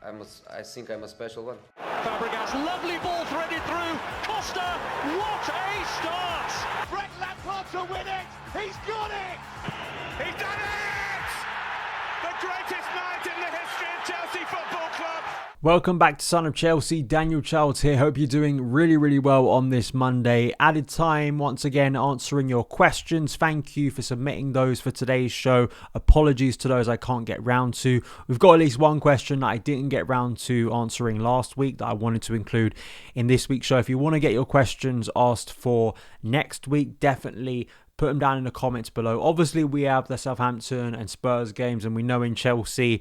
I think I'm a special one. Fabregas, lovely ball threaded through. Costa, what a start! Frank Lampard to win it. He's got it. He's done it! The greatest night in the history of Chelsea Football Club. Welcome back to Son of Chelsea. Daniel Childs here. Hope you're doing really well on this Monday. Added time once again answering your questions. Thank you for submitting those for today's show. Apologies to those I can't get round to. We've got at least one question that I didn't get round to answering last week that I wanted to include in this week's show. If you want to get your questions asked for next week, definitely put them down in the comments below. Obviously, we have the Southampton and Spurs games, and we know in Chelsea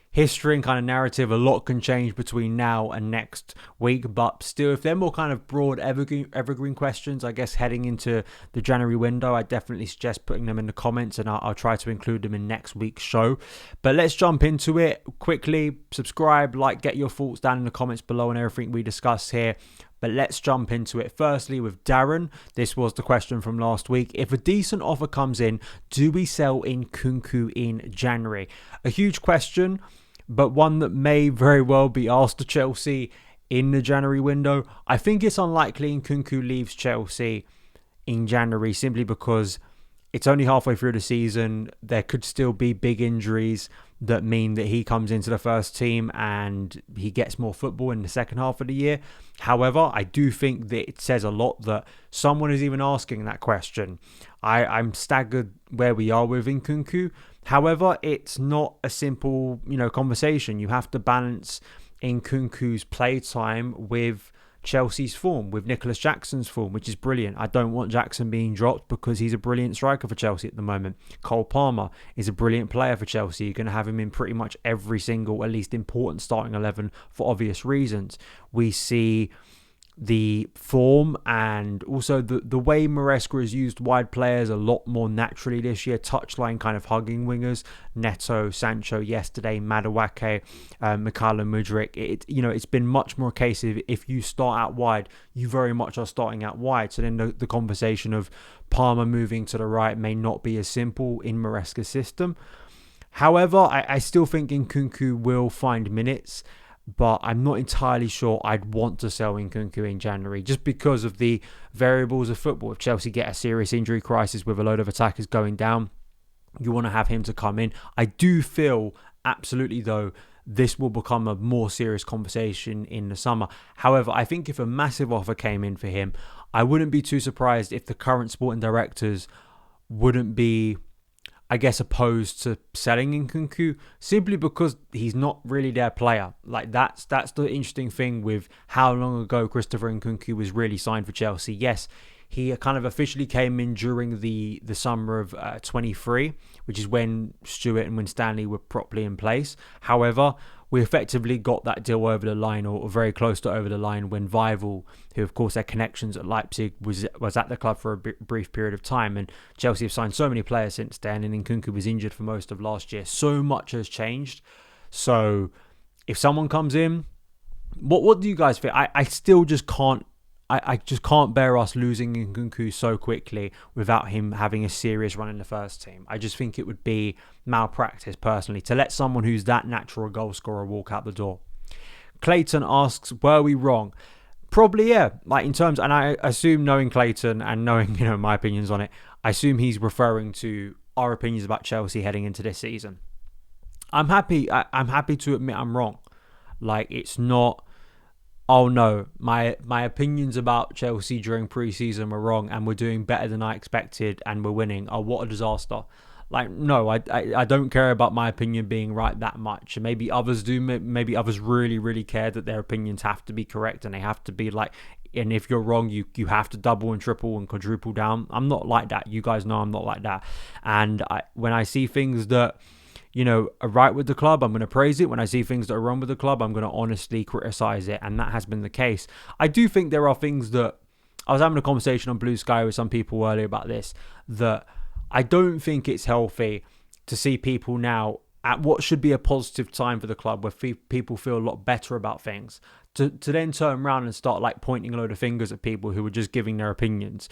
history and kind of narrative, a lot can change between now and next week. But still, if they're more kind of broad evergreen questions, I guess heading into the January window, I definitely suggest putting them in the comments, and I'll try to include them in next week's show. But let's jump into it quickly. Subscribe, like, get your thoughts down in the comments below on everything we discuss here. But let's jump into it. Firstly, with Darren, this was the question from last week. If a decent offer comes in, do we sell Nkunku in January? A huge question, but one that may very well be asked to Chelsea in the January window. I think it's unlikely Nkunku leaves Chelsea in January simply because it's only halfway through the season. There could still be big injuries that mean that he comes into the first team and he gets more football in the second half of the year. However, I do think that it says a lot that someone is even asking that question. I'm staggered where we are with Nkunku. However, it's not a simple, conversation. You have to balance Nkunku's play time with Chelsea's form, with Nicholas Jackson's form, which is brilliant. I don't want Jackson being dropped because he's a brilliant striker for Chelsea at the moment. Cole Palmer is a brilliant player for Chelsea. You're going to have him in pretty much every single, at least important starting 11 for obvious reasons. We see the form and also the way Maresca has used wide players a lot more naturally this year. Touchline kind of hugging wingers. Neto, Sancho yesterday, Madueke, Mykhailo Mudryk. It's been much more a case of if you start out wide, you very much are starting out wide. So then the conversation of Palmer moving to the right may not be as simple in Maresca's system. However, I still think Nkunku will find minutes, but I'm not entirely sure I'd want to sell Nkunku in January just because of the variables of football. If Chelsea get a serious injury crisis with a load of attackers going down, you want to have him to come in. I do feel absolutely, though, this will become a more serious conversation in the summer. However, I think if a massive offer came in for him, I wouldn't be too surprised if the current sporting directors wouldn't be, I guess, opposed to selling Nkunku simply because he's not really their player. Like that's the interesting thing with how long ago Christopher Nkunku was really signed for Chelsea. Yes, he kind of officially came in during the summer of 23, which is when Stewart and when Stanley were properly in place. However, we effectively got that deal over the line, or very close to over the line, when Weivel, who of course had connections at Leipzig, was at the club for a brief period of time. And Chelsea have signed so many players since then, and Nkunku was injured for most of last year. So much has changed. So if someone comes in, what do you guys think? I still just can't. I just can't bear us losing Nkunku so quickly without him having a serious run in the first team. I just think it would be malpractice, personally, to let someone who's that natural goal scorer walk out the door. Clayton asks, were we wrong? Probably, yeah. Like in terms, and I assume, knowing Clayton and knowing, my opinions on it, I assume he's referring to our opinions about Chelsea heading into this season. I'm happy to admit I'm wrong. Like, it's not, oh no, my opinions about Chelsea during pre-season were wrong and we're doing better than I expected and we're winning. Oh, what a disaster. Like, no, I don't care about my opinion being right that much. Maybe others do. Maybe others really care that their opinions have to be correct and they have to be like, and if you're wrong, you have to double and triple and quadruple down. I'm not like that. You guys know I'm not like that. And when I see things that are right with the club, I'm going to praise it. When I see things that are wrong with the club, I'm going to honestly criticize it. And that has been the case. I do think there are things that, I was having a conversation on Blue Sky with some people earlier about this, that I don't think it's healthy to see people now at what should be a positive time for the club where people feel a lot better about things, to then turn around and start like pointing a load of fingers at people who are just giving their opinions,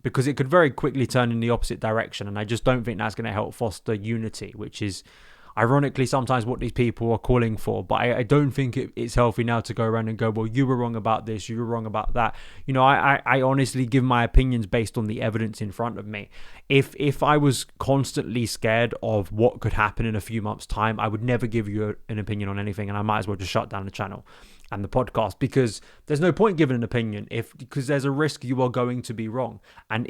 because it could very quickly turn in the opposite direction. And I just don't think that's going to help foster unity, which is, ironically sometimes what these people are calling for. But I don't think it's healthy now to go around and go, well, you were wrong about this, you were wrong about that. You know, I honestly give my opinions based on the evidence in front of me. If I was constantly scared of what could happen in a few months' time, I would never give you an opinion on anything, and I might as well just shut down the channel and the podcast, because there's no point giving an opinion because there's a risk you are going to be wrong. And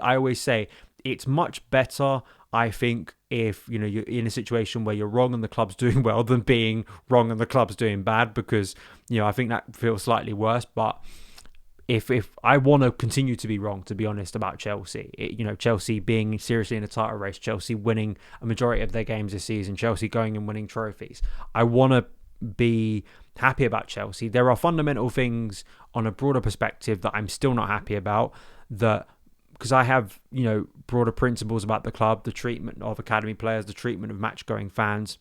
I always say it's much better, I think, if you're in a situation where you're wrong and the club's doing well than being wrong and the club's doing bad, because I think that feels slightly worse. But if I want to continue to be wrong, to be honest, about Chelsea, Chelsea being seriously in a title race, Chelsea winning a majority of their games this season, Chelsea going and winning trophies, I want to be happy about Chelsea. There are fundamental things on a broader perspective that I'm still not happy about, that because I have broader principles about the club, the treatment of academy players, the treatment of match going fans,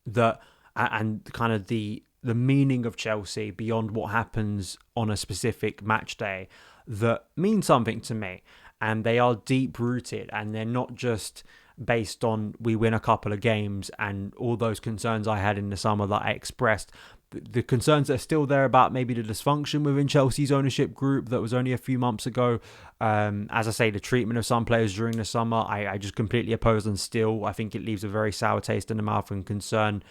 and kind of the meaning of Chelsea beyond what happens on a specific match day, that mean something to me. And they are deep rooted, and they're not just based on we win a couple of games and all those concerns I had in the summer that I expressed. The concerns that are still there about maybe the dysfunction within Chelsea's ownership group that was only a few months ago. As I say, the treatment of some players during the summer, I just completely oppose, and still I think it leaves a very sour taste in the mouth and concern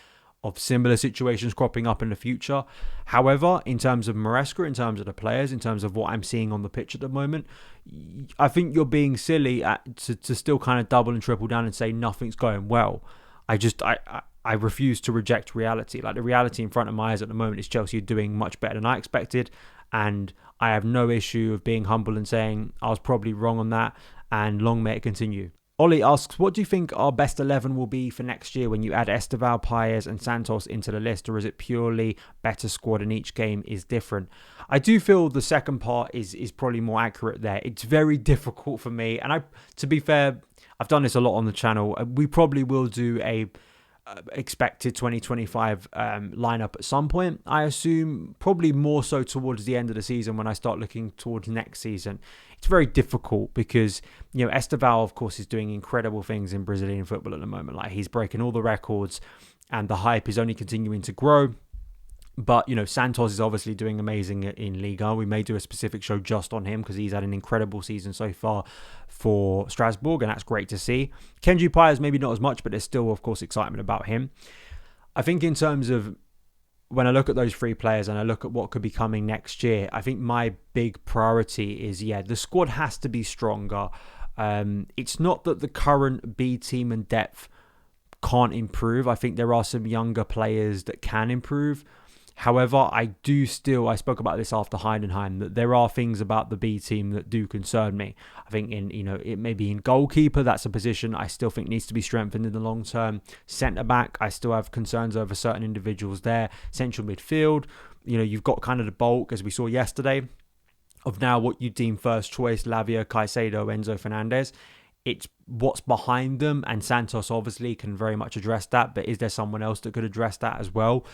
of similar situations cropping up in the future. However, in terms of Maresca, in terms of the players, in terms of what I'm seeing on the pitch at the moment, I think you're being silly to still kind of double and triple down and say nothing's going well. I refuse to reject reality. Like, the reality in front of my eyes at the moment is Chelsea are doing much better than I expected, and I have no issue of being humble and saying I was probably wrong on that, and long may it continue. Ollie asks, what do you think our best 11 will be for next year when you add Esteval, Paez and Santos into the list, or is it purely better squad and each game is different? I do feel the second part is probably more accurate there. It's very difficult for me, and to be fair, I've done this a lot on the channel. We probably will do a expected 2025 lineup at some point, I assume, probably more so towards the end of the season when I start looking towards next season. It's very difficult because Esteval, of course, is doing incredible things in Brazilian football at the moment. Like, he's breaking all the records and the hype is only continuing to grow. But, Santos is obviously doing amazing in Liga. We may do a specific show just on him because he's had an incredible season so far for Strasbourg, and that's great to see. Kenji Paez, maybe not as much, but there's still, of course, excitement about him. I think in terms of when I look at those three players and I look at what could be coming next year, I think my big priority is, the squad has to be stronger. It's not that the current B team and depth can't improve. I think there are some younger players that can improve. However, I spoke about this after Heidenheim, that there are things about the B team that do concern me. I think it may be in goalkeeper, that's a position I still think needs to be strengthened in the long term. Centre back, I still have concerns over certain individuals there. Central midfield, you've got kind of the bulk, as we saw yesterday, of now what you deem first choice, Lavia, Caicedo, Enzo Fernandez. It's what's behind them, and Santos obviously can very much address that, but is there someone else that could address that as well?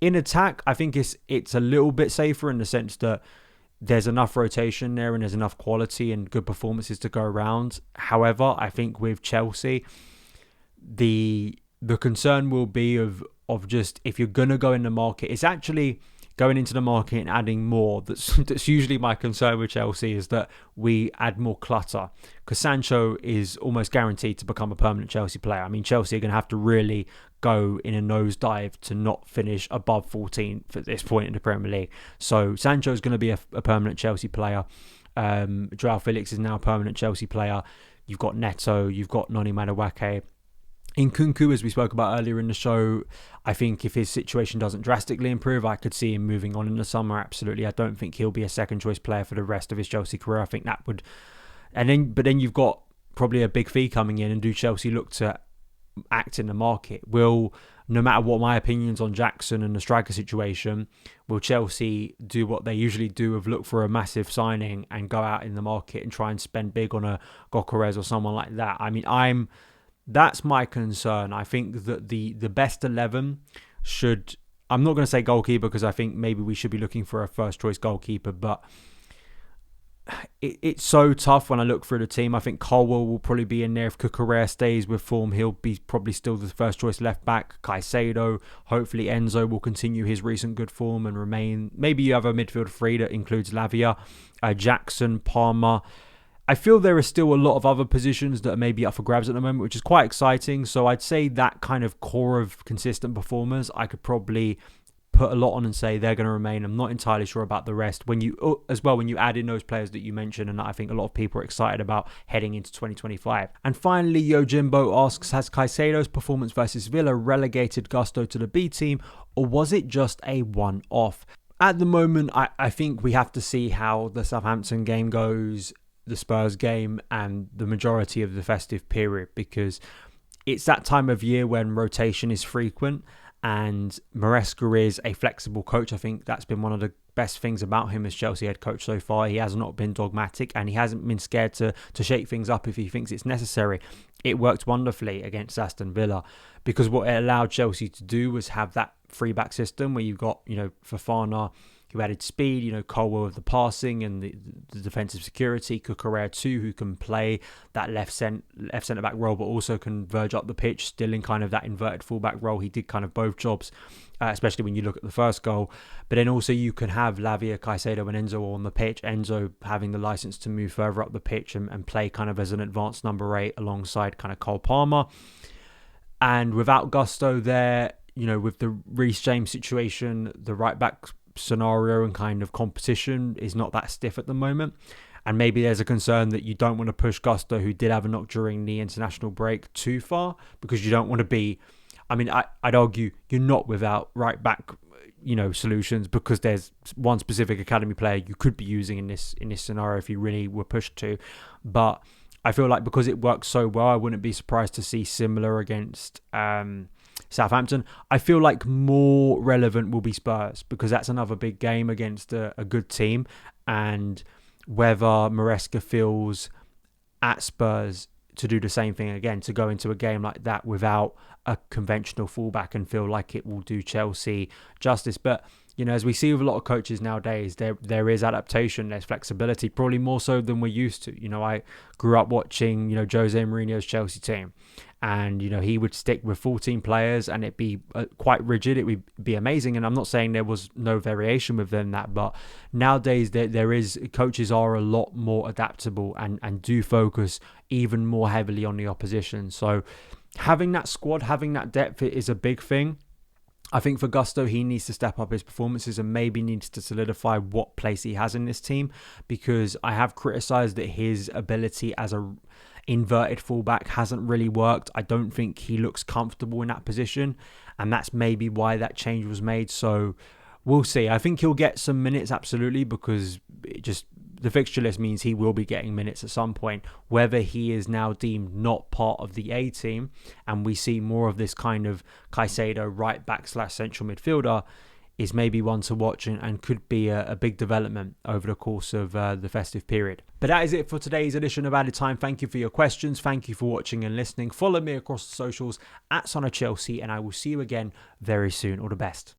In attack, I think it's a little bit safer in the sense that there's enough rotation there and there's enough quality and good performances to go around. However, I think with Chelsea, the concern will be of just, if you're going to go in the market, it's actually going into the market and adding more. That's usually my concern with Chelsea, is that we add more clutter, because Sancho is almost guaranteed to become a permanent Chelsea player. I mean, Chelsea are going to have to really go in a nosedive to not finish above 14th at this point in the Premier League. So Sancho is going to be a permanent Chelsea player. Joao Felix is now a permanent Chelsea player. You've got Neto, you've got Noni Madueke. Nkunku, as we spoke about earlier in the show, I think if his situation doesn't drastically improve, I could see him moving on in the summer. Absolutely. I don't think he'll be a second choice player for the rest of his Chelsea career. I think that would, but then you've got probably a big fee coming in, and do Chelsea look to act in the market? No matter what my opinions on Jackson and the striker situation, will Chelsea do what they usually do of look for a massive signing and go out in the market and try and spend big on a Gyökeres or someone like that? I mean, that's my concern. I think that the best 11 should, I'm not going to say goalkeeper, because I think maybe we should be looking for a first choice goalkeeper, but it's so tough when I look through the team. I think Colwell will probably be in there. If Cucurella stays with form, he'll be probably still the first choice left back. Caicedo, hopefully Enzo will continue his recent good form and remain. Maybe you have a midfield three that includes Lavia, Jackson, Palmer. I feel there are still a lot of other positions that are maybe up for grabs at the moment, which is quite exciting. So I'd say that kind of core of consistent performers, I could probably put a lot on and say they're going to remain. I'm not entirely sure about the rest. When you add in those players that you mentioned, and I think a lot of people are excited about heading into 2025. And finally, Yojimbo asks, has Caicedo's performance versus Villa relegated Gusto to the B team, or was it just a one-off? At the moment, I think we have to see how the Southampton game goes, the Spurs game, and the majority of the festive period, because it's that time of year when rotation is frequent. And Maresca is a flexible coach. I think that's been one of the best things about him as Chelsea head coach so far. He has not been dogmatic, and he hasn't been scared to shake things up if he thinks it's necessary. It worked wonderfully against Aston Villa, because what it allowed Chelsea to do was have that three-back system where you've got, Fofana, who added speed, Colwell with the passing and the defensive security, Cucurella too, who can play that left centre-back role, but also can verge up the pitch, still in kind of that inverted full-back role. He did kind of both jobs, especially when you look at the first goal. But then also you can have Lavia, Caicedo and Enzo on the pitch, Enzo having the licence to move further up the pitch and play kind of as an advanced number 8 alongside kind of Cole Palmer. And without Gusto there, with the Reece James situation, the right-back scenario and kind of competition is not that stiff at the moment, and maybe there's a concern that you don't want to push Gusto, who did have a knock during the international break, too far, because you don't want to be, I'd argue you're not without right back solutions, because there's one specific academy player you could be using in this scenario if you really were pushed to. But I feel like because it works so well, I wouldn't be surprised to see similar against Southampton. I feel like more relevant will be Spurs, because that's another big game against a good team, and whether Maresca feels at Spurs to do the same thing again, to go into a game like that without a conventional fullback and feel like it will do Chelsea justice. But as we see with a lot of coaches nowadays, there is adaptation, there's flexibility, probably more so than we're used to. I grew up watching, Jose Mourinho's Chelsea team, and, he would stick with 14 players and it'd be quite rigid. It would be amazing. And I'm not saying there was no variation within that, but nowadays coaches are a lot more adaptable and do focus even more heavily on the opposition. So having that squad, having that depth is a big thing. I think for Gusto, he needs to step up his performances and maybe needs to solidify what place he has in this team, because I have criticised that his ability as a inverted fullback hasn't really worked. I don't think he looks comfortable in that position, and that's maybe why that change was made. So we'll see. I think he'll get some minutes, absolutely, because the fixture list means he will be getting minutes at some point. Whether he is now deemed not part of the A team and we see more of this kind of Caicedo right back / central midfielder is maybe one to watch and could be a big development over the course of the festive period. But that is it for today's edition of Added Time. Thank you for your questions. Thank you for watching and listening. Follow me across the socials at SonOfChelsea, and I will see you again very soon. All the best.